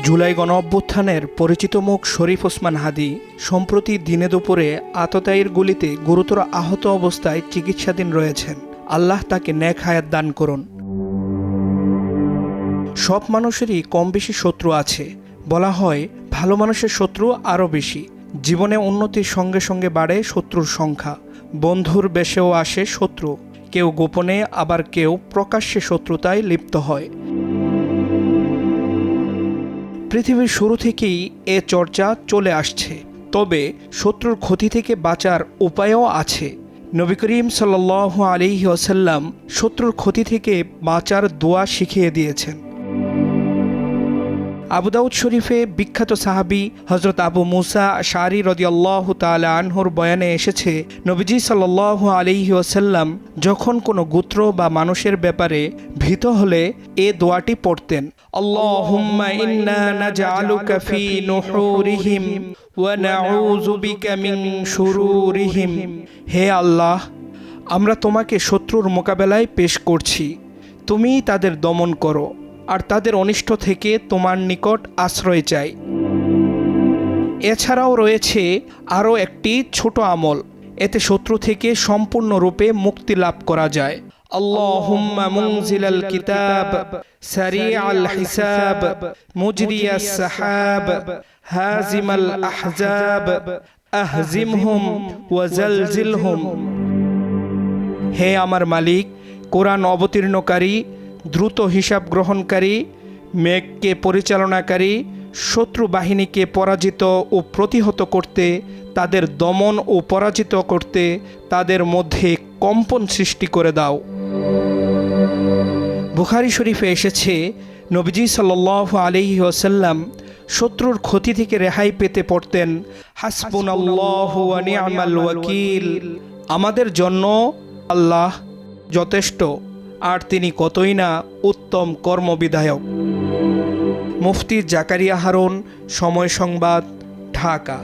জুলাই গণঅভ্যুত্থানের পরিচিত মুখ শরীফ ওসমান হাদী সম্প্রতি দিনে দুপুরে আততায়ীর গুলিতে গুরুতর আহত অবস্থায় চিকিৎসাধীন রয়েছেন। আল্লাহ তাকে নেক হায়াত দান করুন। সব মানুষেরই কম বেশি শত্রু আছে। বলা হয় ভালো মানুষের শত্রু আরও বেশি। জীবনে উন্নতির সঙ্গে সঙ্গে বাড়ে শত্রুর সংখ্যা। বন্ধুর বেশেও আসে শত্রু, কেউ গোপনে আবার কেউ প্রকাশ্যে শত্রুতায় লিপ্ত হয়। পৃথিবীর শুরু থেকেই এ চর্চা চলে আসছে। তবে শত্রুর ক্ষতি থেকে বাঁচার উপায়ও আছে। নবী করিম সাল্লাল্লাহু আলাইহি ওয়াসাল্লাম শত্রুর ক্ষতি থেকে বাঁচার দোয়া শিখিয়ে দিয়েছেন। আবু দাউদ শরীফে বিখ্যাত সাহাবী হযরত আবু মুসা আশআরী রাদিয়াল্লাহু তাআলা আনহুর বয়ানে এসেছে, নবীজি সাল্লাল্লাহু আলাইহি ওয়াসাল্লাম যখন কোনো গোত্র বা মানুষের ব্যাপারে ভীত হলে এ দোয়াটি পড়তেন, আল্লাহুম্মা ইন্না নাজআলুকা ফি নুহুরিহিম ওয়া নাউযু বিকা মিন শুরুরিহিম। হে আল্লাহ, আমরা তোমাকে শত্রুর মোকাবেলায় পেশ করছি, তুমি তাদের দমন করো আর তাদের অনিষ্ট থেকে তোমার নিকট আশ্রয় চাই। এছাড়াও রয়েছে আরও একটি ছোট আমল, এতে শত্রু থেকে সম্পূর্ণরূপে মুক্তি লাভ করা যায়। আল্লাহুম্মা মুনজিলাল কিতাব সারিআল হিসাব মুজরিয়াস সাহাব হাজিমাল আহজাব আহজিমহুম ওয়া জালজিলহুম। হে আমার মালিক, কোরআন অবতীর্ণকারী, দ্রুত হিসাব গ্রহণকারী, মেঘকে পরিচালনাকারী, শত্রু বাহিনীকে পরাজিত ও প্রতিহত করতে, তাদের দমন ও পরাজিত করতে তাদের মধ্যে কম্পন সৃষ্টি করে দাও। বুখারী শরীফে এসেছে, নবীজি সাল্লাল্লাহু আলাইহি ওয়াসাল্লাম শত্রুর ক্ষতি থেকে রেহাই পেতে পড়তেন, হাসবুনাল্লাহু ওয়া নি'মাল ওয়াকিল। আমাদের জন্য আল্লাহ যথেষ্ট, আর তিনি কতই না উত্তম কর্মবিধায়ক। মুফতি জাকারিয়া হারুন, সময় সংবাদ, ঢাকা।